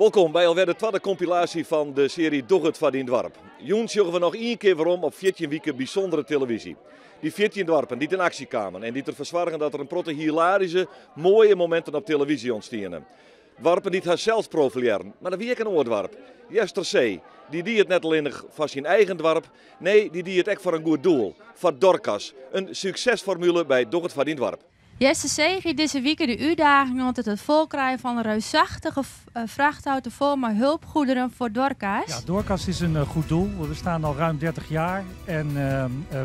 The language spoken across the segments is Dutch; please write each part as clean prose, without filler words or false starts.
Welkom bij alweer de tweede compilatie van de serie Doch het van dien Dwarp. Joens jongen we nog één keer waarom op 14 weken bijzondere televisie. Die 14 dwarpen die in actie kwamen en die ervoor zorgen dat er een protte hilarische, mooie momenten op televisie ontstaan. Dwarpen die het zelf profileren, maar dat wie ik een oordwarp. Jester C. Die het net alleen van zijn eigen dwarp, nee, die het echt voor een goed doel. Voor Dorcas, een succesformule bij Doch het van dien Dwarp. Jester C. deze week de uitdaging om het volkrijgen van een reusachtige vrachtauto vol met hulpgoederen voor Dorcas. Ja, Dorcas is een goed doel. We bestaan al ruim 30 jaar en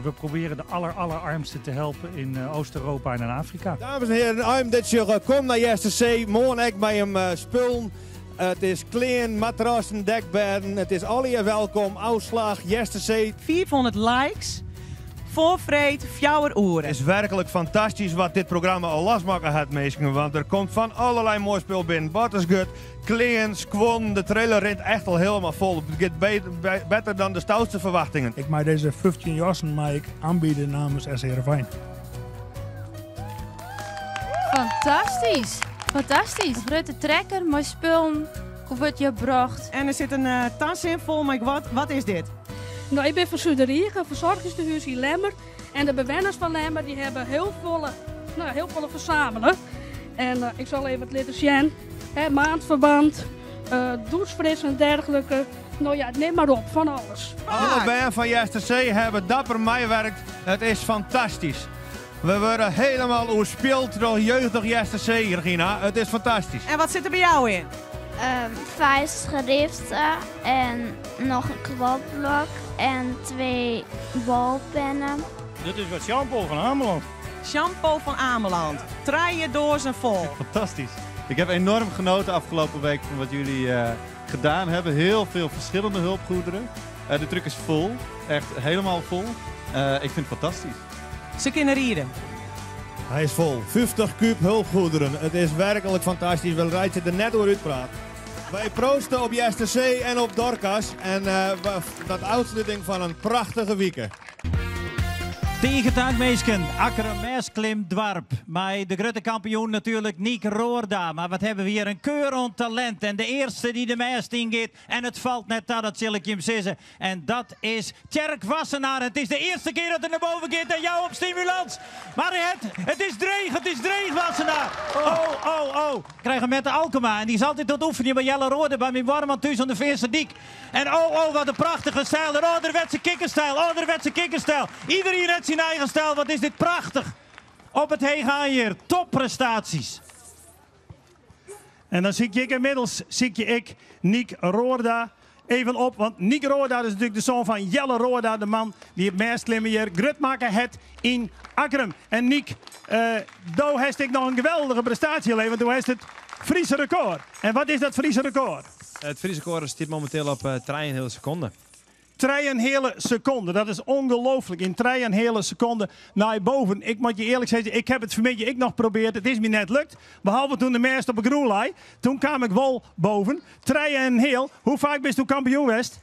we proberen de allerarmsten te helpen in Oost-Europa en in Afrika. Dames en heren, I'm dit jaar kom naar Jester C. Morgen ik bij hem spullen. Het is kleding, matrassen, dekbedden. Het is alle welkom. Uitslag Jester C. 400 likes. Voorvreed, fjouwer oren. Het is werkelijk fantastisch wat dit programma al losmaken heeft, mensen. Want er komt van allerlei mooi spul binnen. Wat is goed? Kleding, squon, de trailer rent echt al helemaal vol. Het gaat beter dan de stoutste verwachtingen. Ik mag deze 15 jassen aanbieden namens SC Heerenveen. Fantastisch. Fantastisch. Grote trekker, mooi spullen, wordt je gebracht. En er zit een tas in vol met wat is dit? Nou, ik ben van Zuiderriegen, verzorgingstehuis in Lemmer. En de bewoners van Lemmer die hebben heel veel verzamelen. En ik zal even het laten zien. Maandverband, douchefris en dergelijke. Nou ja, neem maar op, van alles. Alle band van Jester C hebben dapper meewerkt. Het is fantastisch. We worden helemaal oorspeeld door jeugdig Jester C, Regina. Het is fantastisch. En wat zit er bij jou in? 5 schriften en nog een kwabblok en 2 balpennen. Dit is wat shampoo van Ameland. Shampoo van Ameland. Treien dozen vol. Fantastisch. Ik heb enorm genoten afgelopen week van wat jullie gedaan hebben. Heel veel verschillende hulpgoederen. De truck is vol. Echt helemaal vol. Ik vind het fantastisch. Ze kunnen rieden. Hij is vol. 50 kuub hulpgoederen. Het is werkelijk fantastisch. We rijden er net door uitpraat. Wij proosten op Jester C en op Dorcas. En dat uitsluiting van een prachtige weekend. Tegen meisken, Akkeren Meesklim Dwarp. Maar de grote kampioen natuurlijk Niek Roorda. Maar wat hebben we hier een keur aan talent. En de eerste die de meest ingeet. En het valt net dat zal ik je hem zeggen. En dat is Tjerk Wassenaar. Het is de eerste keer dat hij naar boven gaat. En jou op stimulans. Maar het is dreig Wassenaar. Oh. Krijgen met de Alkema. En die is altijd tot oefenen bij Jelle Rode. Bij mijn warm thuis aan de Veerse Diek. En wat een prachtige stijl. De ouderwetse kikkerstijl. Iedereen heeft zijn eigen stijl. Wat is dit prachtig. Op het heen hier. Topprestaties. En dan zie ik inmiddels Niek Roorda even op. Want Niek Roorda is natuurlijk de zoon van Jelle Roorda. De man die het meest klimmen hier grutmaken het in Akkeren. En Niek, daar heeft ik nog een geweldige prestatie geleverd. Toen heeft het Friese record. En wat is dat Friese record? Het Friese record zit momenteel op 3,5 seconden. 3,5 seconden, dat is ongelooflijk. In 3,5 seconden naar boven. Ik moet je eerlijk zeggen, ik heb het vanmiddag nog geprobeerd. Het is me net lukt. Behalve toen de meest op een groen lei. Toen kwam ik wel boven. 3,5. Hoe vaak bent u kampioen geweest?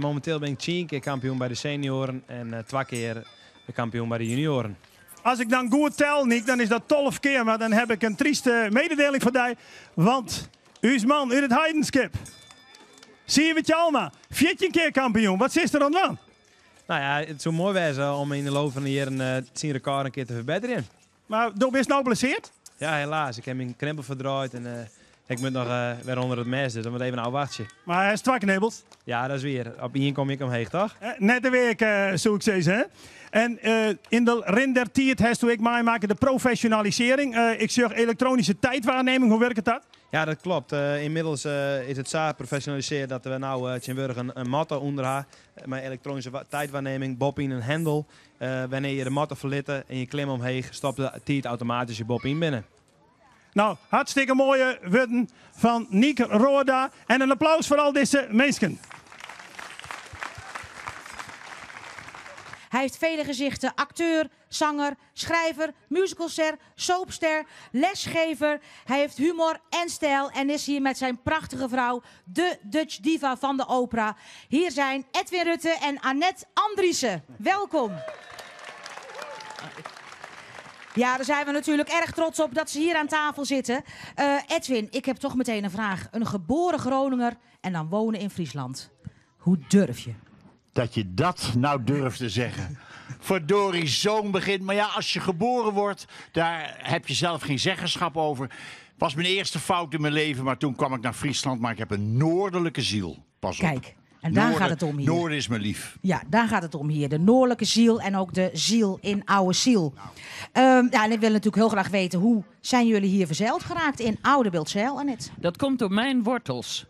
Momenteel ben ik 10 keer kampioen bij de senioren en 2 keer de kampioen bij de junioren. Als ik dan goed tel, Nick, dan is dat 12 keer. Maar dan heb ik een trieste mededeling voor jou. Want u is man uit het heidenskip. Zie je wat je allemaal? 14 keer kampioen. Wat is er dan van? Nou ja, het zou mooi wezen om in de loop van de jaren zijn record een keer te verbeteren. Maar ben je nou geblesseerd? Ja, helaas. Ik heb mijn knempel verdraaid en ik moet nog weer onder het mes. Dus dan moet even een wachtje. Maar hij is 2 knibbels. Ja, dat is weer. Op hier kom ik omheen, toch? Net de week, zou ik zeggen. Hè? En in de Rinder Tiert heeft ik maken de professionalisering. Ik zeg elektronische tijdwaarneming. Hoe werkt dat? Ja, dat klopt. Inmiddels is het zo geprofessionaliseerd dat we nou een motto onder hebben. Met elektronische tijdwaarneming, bob in een hendel. Wanneer je de motto verliet en je klim omheen, stopt de tijd automatisch je bob in binnen. Nou, hartstikke mooie woorden van Niek Roorda. En een applaus voor al deze mensen. Hij heeft vele gezichten. Acteur, zanger, schrijver, musicalster, soapster, lesgever. Hij heeft humor en stijl en is hier met zijn prachtige vrouw, de Dutch diva van de opera. Hier zijn Edwin Rutte en Annette Andriessen. Welkom. Ja, daar zijn we natuurlijk erg trots op dat ze hier aan tafel zitten. Edwin, ik heb toch meteen een vraag. Een geboren Groninger en dan wonen in Friesland. Hoe durf je? Dat je dat nou durft te zeggen. Verdorie, zo'n begin. Maar ja, als je geboren wordt, daar heb je zelf geen zeggenschap over. Was mijn eerste fout in mijn leven, maar toen kwam ik naar Friesland. Maar ik heb een noordelijke ziel. Pas op. Kijk, en daar gaat het om hier. Noorden is mijn lief. Ja, daar gaat het om hier. De noordelijke ziel en ook de ziel in oude ziel. Ja, en ik wil natuurlijk heel graag weten, hoe zijn jullie hier verzeild geraakt in Oude Biltzijl, Annette? Dat komt door mijn wortels.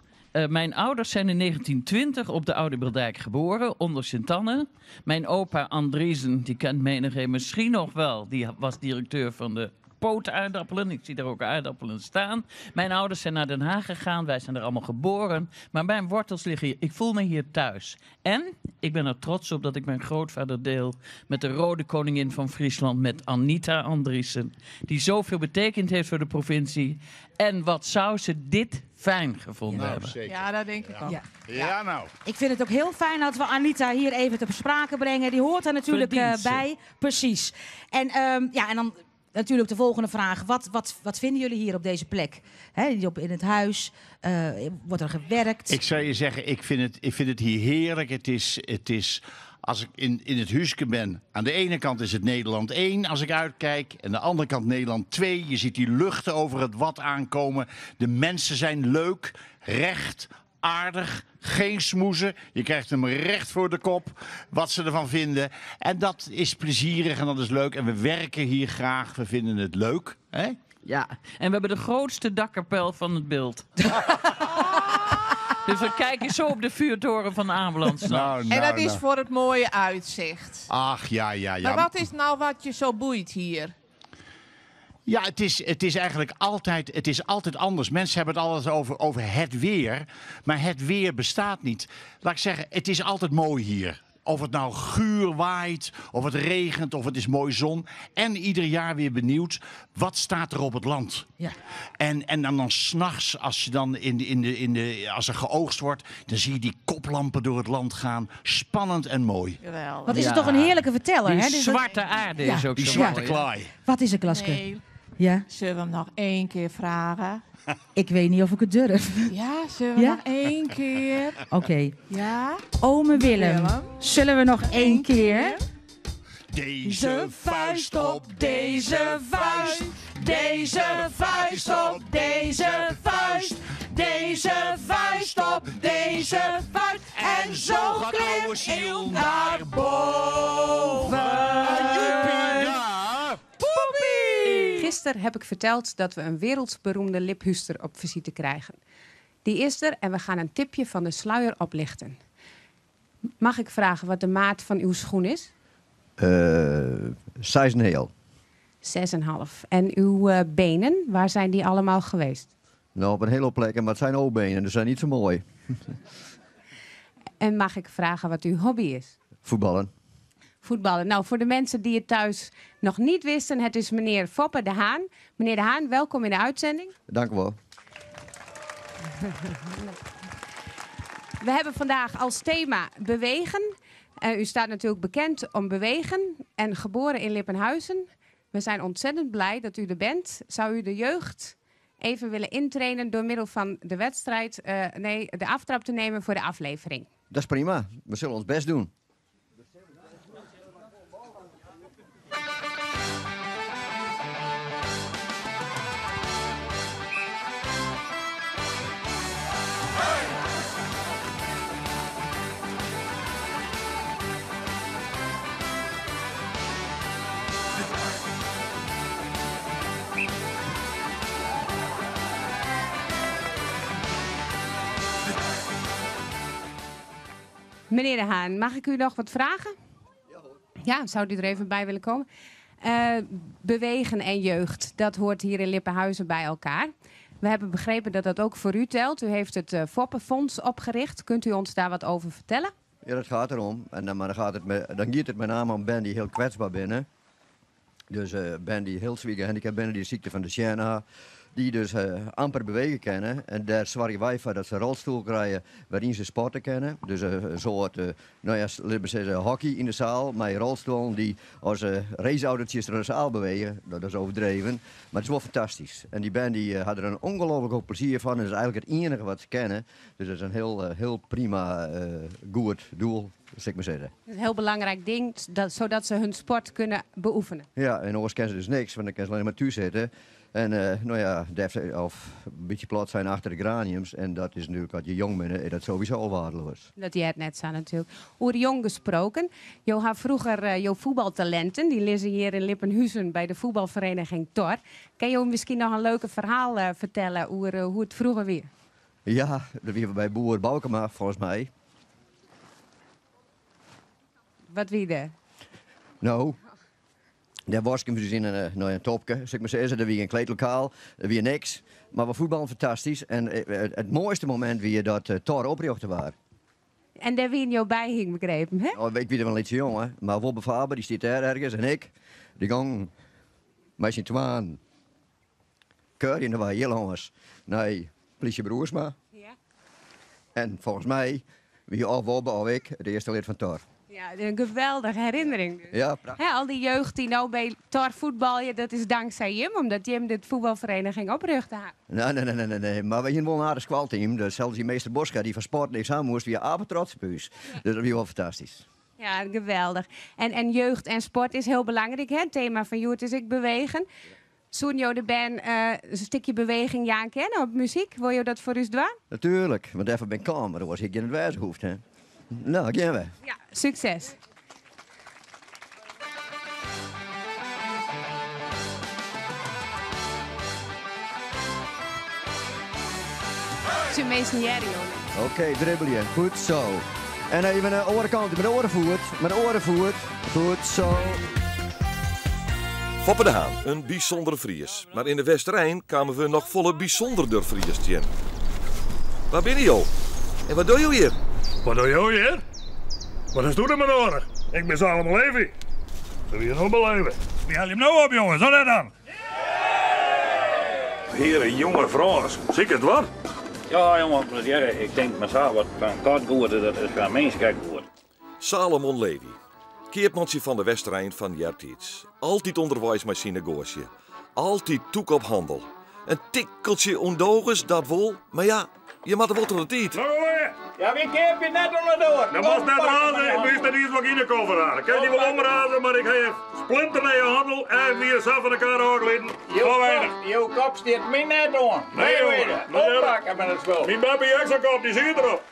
Mijn ouders zijn in 1920 op de Oude Bildijk geboren, onder Sint-Anne. Mijn opa Andriessen, die kent menigeen misschien nog wel, die was directeur van de pootaardappelen. Ik zie daar ook aardappelen staan. Mijn ouders zijn naar Den Haag gegaan, wij zijn er allemaal geboren. Maar mijn wortels liggen hier, ik voel me hier thuis. En ik ben er trots op dat ik mijn grootvader deel met de rode koningin van Friesland, met Anita Andriessen, die zoveel betekend heeft voor de provincie. En wat zou ze dit fijn gevonden hebben. Zeker. Ja, dat denk ik ook. Ja, nou. Ik vind het ook heel fijn dat we Anita hier even ter sprake brengen. Die hoort er natuurlijk bij. Precies. En, en dan natuurlijk de volgende vraag. Wat vinden jullie hier op deze plek? In het huis? Wordt er gewerkt? Ik zou je zeggen, ik vind het hier heerlijk. Het is als ik in het huisje ben, aan de ene kant is het Nederland 1 als ik uitkijk. En aan de andere kant Nederland 2. Je ziet die luchten over het Wad aankomen. De mensen zijn leuk, recht, aardig, geen smoezen. Je krijgt hem recht voor de kop, wat ze ervan vinden. En dat is plezierig en dat is leuk. En we werken hier graag, we vinden het leuk. Hè? Ja, en we hebben de grootste dakkapel van het beeld. Dus we kijken zo op de vuurtoren van Ameland. En dat is voor het mooie uitzicht. Ach, ja. Maar wat is nou wat je zo boeit hier? Ja, het is eigenlijk altijd anders. Mensen hebben het altijd over het weer. Maar het weer bestaat niet. Laat ik zeggen, het is altijd mooi hier. Of het nou guur waait, of het regent, of het is mooi zon. En ieder jaar weer benieuwd, wat staat er op het land? Ja. En dan 's nachts, als je dan als er geoogst wordt, dan zie je die koplampen door het land gaan. Spannend en mooi. Geweldig. Wat is het toch een heerlijke verteller, Die hè? zwarte aarde is ook die zo zwarte mooi, hè? klaai. Wat is er, Klaske? Nee. Ja? Zullen we hem nog 1 keer vragen? Ik weet niet of ik het durf. Ja, zullen we nog 1 keer? Oké. Ja? Ome Willem, zullen we nog 1 keer? Deze vuist op deze vuist. Deze vuist op deze vuist. Deze vuist op deze vuist. En zo klimt ziel naar boven. Gisteren heb ik verteld dat we een wereldberoemde liphuster op visite krijgen. Die is er en we gaan een tipje van de sluier oplichten. Mag ik vragen wat de maat van uw schoen is? 6,5. 6,5. En uw benen, waar zijn die allemaal geweest? Nou, op een hele hoop plekken, maar het zijn O-benen, dus zijn niet zo mooi. En mag ik vragen wat uw hobby is? Voetballen. Voetballen. Nou, voor de mensen die het thuis nog niet wisten, het is meneer Foppe de Haan. Meneer de Haan, welkom in de uitzending. Dank u wel. We hebben vandaag als thema bewegen. U staat natuurlijk bekend om bewegen en geboren in Lippenhuizen. We zijn ontzettend blij dat u er bent. Zou u de jeugd even willen intrainen door middel van de wedstrijd, de aftrap te nemen voor de aflevering? Dat is prima. We zullen ons best doen. Meneer de Haan, mag ik u nog wat vragen? Ja, zou u er even bij willen komen? Bewegen en jeugd, dat hoort hier in Lippenhuizen bij elkaar. We hebben begrepen dat dat ook voor u telt. U heeft het Foppenfonds opgericht. Kunt u ons daar wat over vertellen? Ja, dat gaat erom. Maar dan gaat het met name om ben die heel kwetsbaar binnen. Dus ben die heel zwaar gehandicapt binnen, die ziekte van de Siena. die dus amper bewegen kunnen. En daar zorgen wij voor dat ze een rolstoel krijgen waarin ze sporten kunnen. Dus een soort, nou ja, laten we zeggen, hockey in de zaal met rolstoelen die als raceautootjes door de zaal bewegen. Dat is overdreven, maar het is wel fantastisch. En die band die had er een ongelooflijk hoop plezier van. En dat is eigenlijk het enige wat ze kennen. Dus dat is een heel prima, goed doel. Dat ik maar zeggen. Dat is een heel belangrijk ding, zodat ze hun sport kunnen beoefenen. Ja, en anders kennen ze dus niks, want dan kunnen ze alleen maar thuis zitten. En nou ja, of een beetje plat zijn achter de graniums. En dat is natuurlijk, als je jong bent, is dat sowieso al waardeloos. Dat je het net zei natuurlijk. Over jong gesproken. Je had vroeger jouw voetbaltalenten. Die lezen hier in Lippenhuizen bij de voetbalvereniging Tor. Kan je misschien nog een leuke verhaal vertellen over hoe het vroeger weer? Ja, dat weer bij Boer Balkema volgens mij. Wat wie er? Nou, daar was ik dus in een topje, zeg ik maar zeggen. Daar weer een kleedlokaal, daar weer niks. Maar we voetballen fantastisch. En het mooiste moment weer dat Tor oprichten waren. En daar wie in jou bij hing, begrepen, hè? Oh, ik weet er wel iets jongen, maar Wobbe Faber, die zit daar ergens. En ik, die gang met zijn twaan. Keur in de waar heel jongens. Nee, politie Broersma. Ja. En volgens mij, wie of Wobbe of ik, de eerste lid van Tor. Ja, een geweldige herinnering. Dus. Ja, prachtig. Al die jeugd die nou bij Tor voetballen, dat is dankzij Jim, omdat Jim de voetbalvereniging oprichtte. Nee. Maar we hebben wel een aardig squalteam. Dus zelfs die meester Boska, die van sport niks aan moest, via apetrots puus. Ja. Dus dat is wel fantastisch. Ja, geweldig. En jeugd en sport is heel belangrijk, hè? Het thema van Joert is ik bewegen. Zoen je de band een stukje beweging ja kennen op muziek? Wil je dat voor u doen? Natuurlijk, want even ben ik kalm, maar dan was ik in het wijze hoeft, hè. Nou, gaan we. Ja, succes. Meestal Oké, dribbelen. Goed zo. En even naar de orenkant, met de orenvoet. Goed zo. Foppe de Haan, een bijzondere Fries. Maar in de Westerijn kwamen we nog volle bijzonderder Fries in. Waar ben je, joh? En wat doe je hier? Wat doe je hier? Wat is er met nodig? Ik ben Salomon Levy. Wil je nog beleven? Wie haal je hem nou op, jongens? Zo net dan. Heren, jonge vraag. Zie ik het wat? Ja, jongen, ik denk mezelf wat van katgoed, dat is van menselijk goed. Salomon Levy, keertmannetje van de Westerijn van Jartiets. Altijd onderwijs met synagoosje. Altijd toek op handel. Een tikkeltje ondogens, dat wel. Maar ja, je mag er wel tot de tijd. Ja, wie keert je net onderdoor? Dat was net razen, ik wist dat iets wat in de koffer had. Ik kan die wel omrazen, maar ik heb splinter naar je handel en weer zelf van elkaar aangeleden. Zo weinig. Je kop steekt mij net door. Nee, jongen. Oppakken met het spul. Mijn baby extra kop, die zit erop.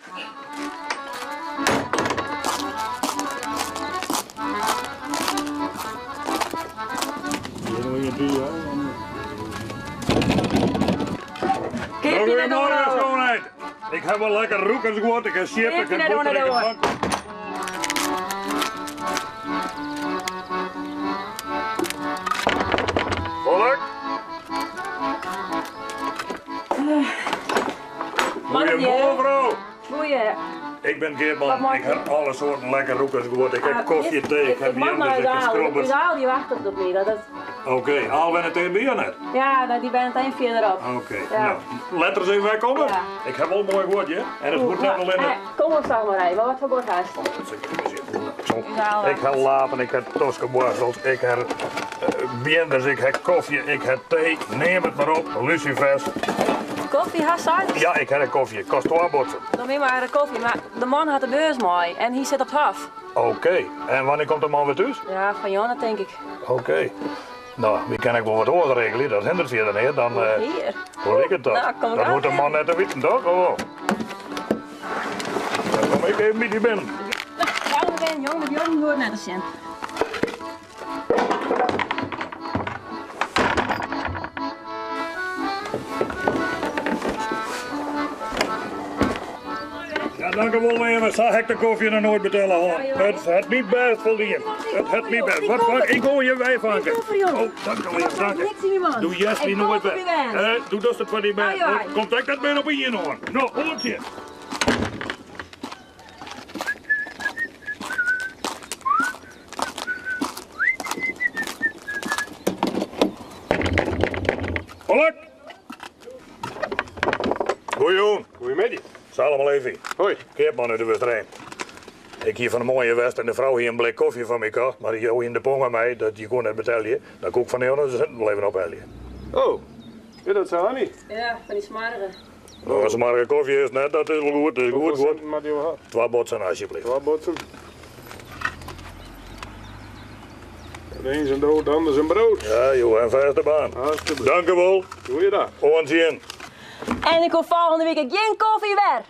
Goedemorgen, schoonheid. Ik heb wel lekker roekers gehoord, ik heb shit, ik heb boter, ik heb bank. Volk? Goedemorgen, vrouw. Goeie. Ik ben Geerman, ik heb alle soorten lekker roekers gehoord. Ik heb koffie, thee, ik heb jenders, ik heb schrobbers. Ik haal die wacht op mij. Oké, haal we het tegen bij net? Ja, die ben het verderop. Oké, nou, letters even wegkomen. Ja. Ik heb wel een mooi woordje en het moet net wel in het... Kom op, zeg maar even, wat voor bord haast? Ik heb lapen, ik heb toskenworstels, ik heb bienders, ik heb koffie, ik heb thee. Neem het maar op, lucifers. Koffie, haast uit? Ja, ik heb een koffie, kost 2 botsen. Dan neem maar een koffie, maar de man had de beurs mooi en hij zit op het hof. Oké, en wanneer komt de man weer thuis? Ja, van Jonna denk ik. Oké. Nou, wie kan ik wel wat oorregelen, dat hindert verder niet, dan hier. Hoor ik het toch? Nou, dat moet de man net weten, toch? Oh. Dan kom ik even met die binnen. Nou, we zijn jong, met jongen hoort naar de cent. Ja, dank u wel even. Zag ik de koffie nog nooit betalen hoor. Het niet best verdiend. Het niet best. Wat? Ik hoor je wijvanken. Oh, dank u wel. Dank u. Doe juist die nooit weg. Doe dat het wat niet bij. Komt ik dat ben op in je hoor. Nou, hoortje. Volk. Goedemiddag. Zal allemaal even. Hoi. Keertman uit de West-Rijn. Ik hier van een mooie West en de vrouw hier een blik koffie van mij kocht, maar die in de pong aan mij, dat die kon net betalen. Dan kook ik van heel ze wel even ophalen. Oh, ja, dat zou niet. Ja, van die smarige. Nou, als er maar een koffie is, net, dat is wel goed. Dat is goed. Maar die wel. 2 botsen alsjeblieft. 2 botsen. De een is een dood, de ander is een brood. Ja, joh, en vast de baan. Dank u wel. Goeiedag. Onzien. En ik kom volgende week geen koffie weer.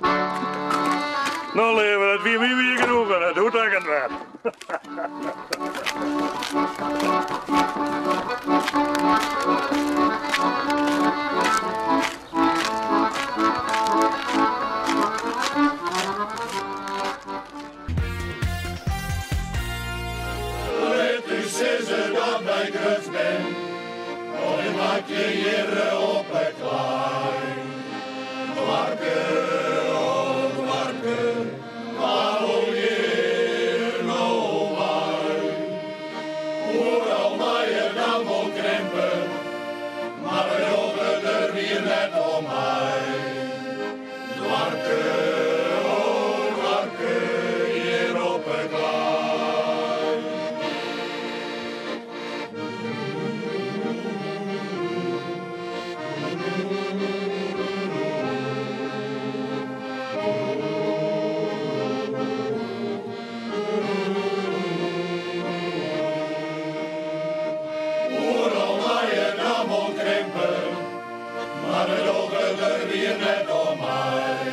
Nou leven, dat wie genoeg en dat doet ik het weer. Dus is het dat bij Gruts ben, oh, ik maak je hier op het klein. Warke, oh warke, waar woon je nou bij? Hoewel mij je dan wel krimpen, maar we jogen er weer net om mij. Warke, oh warke, hier op het klein. Maar we jogen er weer net om mij.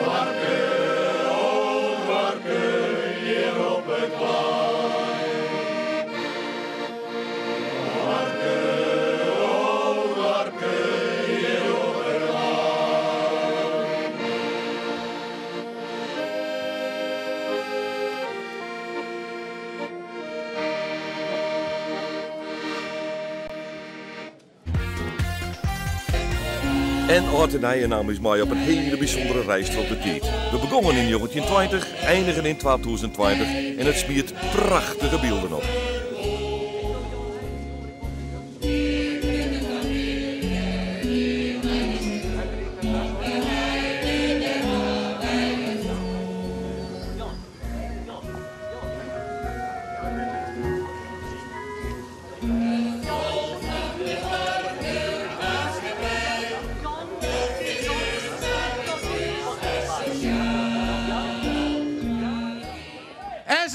Warke, oh warke, hier op het plein. Warke, oh warke, hier op het plein. En Ortenij nam is mij op een hele bijzondere reis tot de tijd. We begonnen in 1920, eindigen in 2020 en het smiert prachtige beelden op.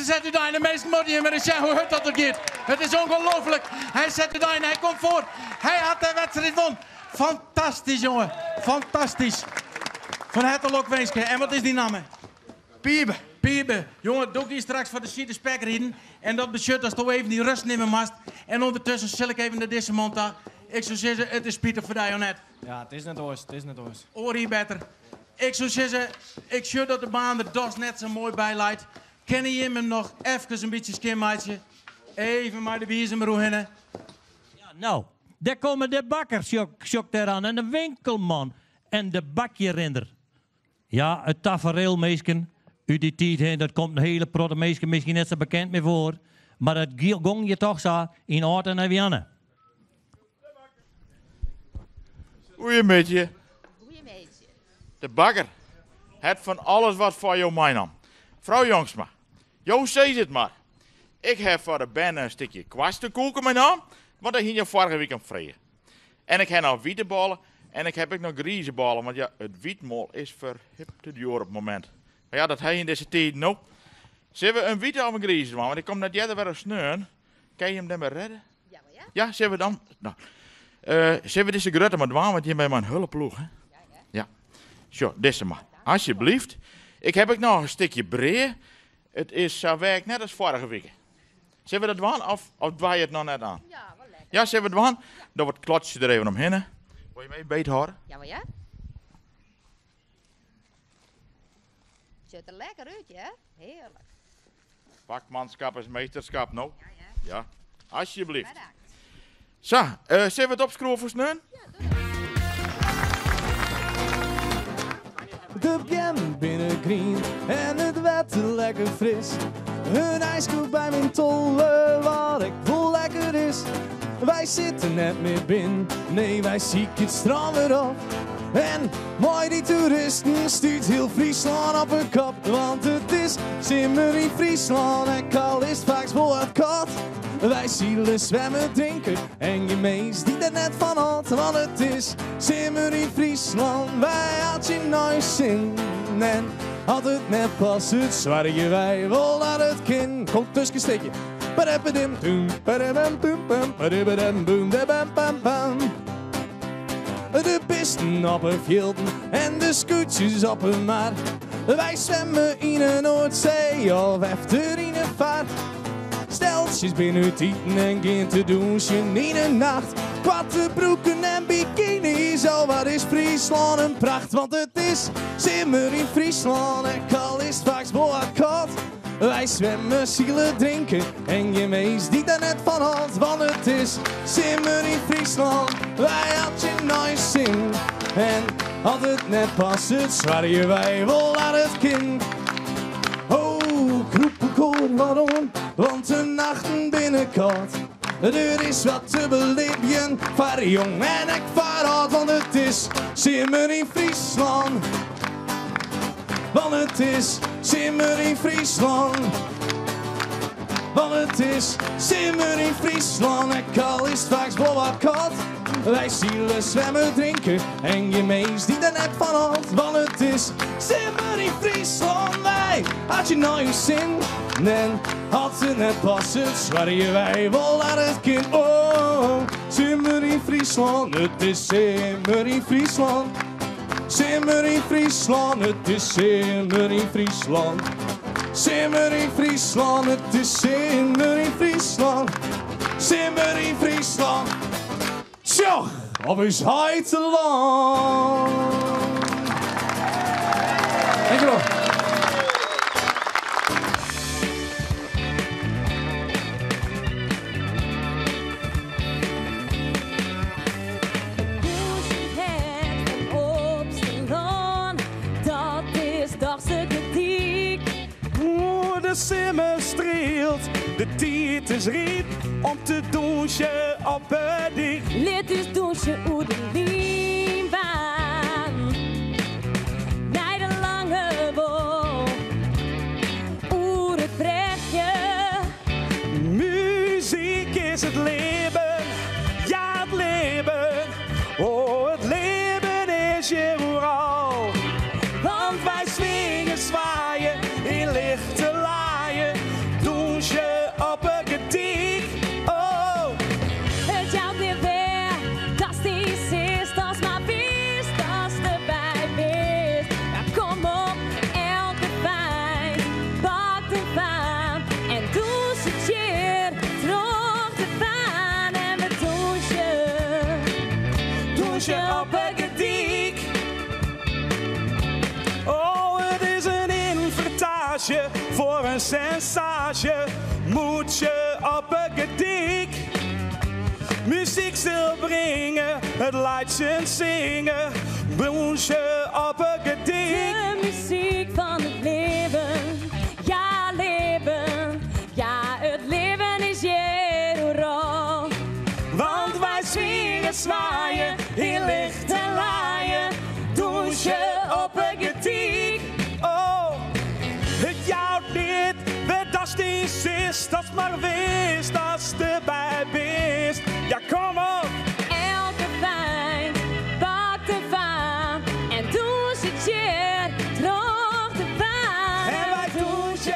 Zet u daar in de meeste modie met een zeggen hoe hard dat er gaat. Het is ongelooflijk. Hij zet u daar en hij komt voor. Hij had de wedstrijd won. Fantastisch, jongen. Fantastisch. Van Hetterlok Weenske. En wat is die naam? Piebe. Piebe. Jongen, doe die straks voor de Siede Spek rijden. En dat beschut als toch even die rust nemen mast. En ondertussen zal ik even de dissemonta. Ik zou zeggen, het is Pieter Verdij net. Ja, het is net oors. Het is net oors. Oor hier beter. Ik zou zeggen, ik zie dat de baan er dos net zo mooi bij leidt. Ken je hem nog even een beetje skimmaatje? Even maar de biezenbroe hinnen. Ja, nou, daar komen de bakker, sjok eraan, en de winkelman en de bakjerinder. Ja, het tafereelmeesken, u die tijd heen, dat komt een hele protte meesken misschien net zo bekend mee voor. Maar het gong je toch zo in Oort en Evianne. Goeiemiddag. De bakker. Het van alles wat voor jou mij nam. Vrouw Jongsma, jou zei het maar. Ik heb voor de band een stukje kwast te koken met naam, want dat ging je vorige week aan vrije. En ik heb nog wietenballen en ik heb ook nog griezenballen, want ja, het wietmol is verhipt te duur op het moment. Maar ja, dat heb je in deze tijd nou. Zullen we een wieten of een griezen, want ik kom net jij weer een sneun. Kan je hem dan weer redden? Ja, maar ja. Ja, zullen we dan? Nou, zullen we deze grutten maar doen, want je bent mijn hulpploeg, hè? Ja. Zo, deze maar. Alsjeblieft. Ik heb ook nog een stukje breed. Het is zo werk net als vorige week. Zullen we dat doen of draai je het nog net aan? Ja, wel lekker. Ja, zullen we het doen? Dan wordt het klotje er even omheen. Wil je mee beet horen? Ja, maar ja. Ziet er lekker uit, hè? Heerlijk. Vakmanschap is meesterschap, nou. Ja. Alsjeblieft. Zo, zullen we het opschroeven voor sneun? De jam binnen green en het wetter lekker fris. Een ijskoek bij mijn tollen, wat ik voel lekker is. Wij zitten net meer binnen, nee wij zieken het strand weer af. En mooi die toeristen stuurt heel Friesland op een kop. Want het is simmer in Friesland en al is het vaak wel wat koud. Wij zielen zwemmen, drinken en je meest die er net van had. Want het is simmer in Friesland, wij had je nooit zin. En had het net pas het zwarje, wij wel dat het kind. Komt tussen een stukje. De pisten op een veld en de scootjes op een maar. Wij zwemmen in een Noordzee of efter in een vaart. Steltjes binnen eten en gaan te douchen in een nacht. Kwatte broeken en bikinis, oh wat is Friesland een pracht. Want het is simmer in Friesland en al is het vaak wel wat koud. Wij zwemmen, zielen drinken en je meest die er net van had. Want het is simmer in Friesland, wij had je nooit zin. En had het net pas het zwarje, wij wel naar het kind. Oh, kroepenkoor, waarom? Want de nachten binnenkort. Er is wat te beleven voor jong en ik voor oud. Want het is simmer in Friesland. Want het is simmer in Friesland. Want het is simmer in Friesland. En al is het vaak wel wat koud. Wij zielen zwemmen, drinken en je meest die er net van had. Want het is simmer in Friesland. Wij had je nooit zin. En had ze net pas het zwarje, wij wel naar het kind. Oh, simmer in Friesland. Het is simmer in Friesland. Simmer in Friesland, het is simmer in Friesland. Simmer in Friesland, het is simmer in Friesland. Simmer in Friesland. Tjoh, op is hij te lang. Dankjewel. Simmer streelt, de tijd is riep om te douchen op het dik. Let is douchen hoe de liefbaan, bij de lange boom, hoe het brechtje. Muziek is het leven, ja het leven, oh het leven is je vooral. Want wij swingen, zwaaien in lichte laaien, douchen op een gediek. Oh, het jouw weer weer, dat is is, dat is maar wist, dat is erbij wist. Ja, kom op, elke pijn, pak de baan en douche het je, droog de baan en we douchen op een gediek. Oh, het is een invertage voor een sensage. Moet je op een gediek muziek stil brengen, het liedje zingen. Moet je op een gediek. De muziek van het leven, ja leven, ja het leven is je rol. Want wij swingen, zwaaien in lichte laaien, douchen op een gediek. Oh, het jou dit, dat is is, dat maar wist, dat is erbij wist. Ja, kom op. Elke pijn, pak de vaan en douche het je, droog de baan. En wij douchen.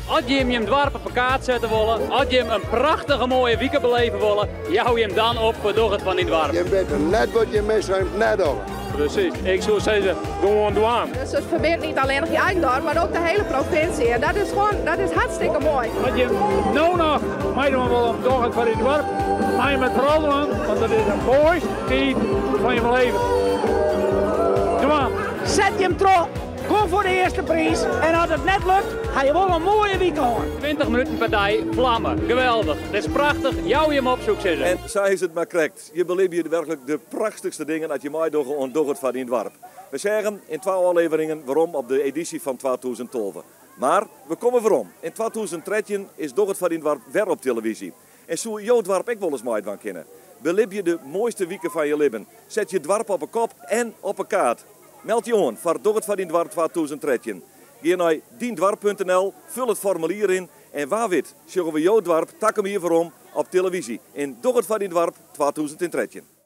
Als je hem dwarp op elkaar zetten willen, als je hem een prachtige mooie weekend beleven willen, jou je hem dan op voor Dogget van in Dwarp. Je bent net wat je misruimt, net al. Precies, ik zou zeggen, gewoon doen. Dus het verbindt niet alleen nog je eigen dorp, maar ook de hele provincie. En dat is gewoon, dat is hartstikke mooi. Als je nou nog meedoen wil op Dogget van in Dwarp, ga je met vooral doen, want dat is een mooiste tijd van je leven. Kom aan. Zet je hem terug. Kom voor de eerste prijs. En als het net lukt, ga je wel een mooie week houden. 20 minuten partij, vlammen. Geweldig. Het is prachtig. Jou je hem op zoek zitten. En zij is het maar correct. Je beleeft hier werkelijk de prachtigste dingen dat je mij door Dogget van in Dwarp. We zeggen in 12 afleveringen waarom op de editie van 2012. Maar we komen waarom. In 2013 is Dogget van in Dwarp weer op televisie. En zo jouw Dwarp ik wel eens mij van kennen. belib je de mooiste weken van je leven. Zet je dorp op een kop en op een kaart. Meld je aan voor Doch het van in Dwarp 2013. Ga naar diendwarp.nl, vul het formulier in en waar weet, zorgen we jouw dorp takken hier voor om op televisie in Doch het van in Dwarp 2013.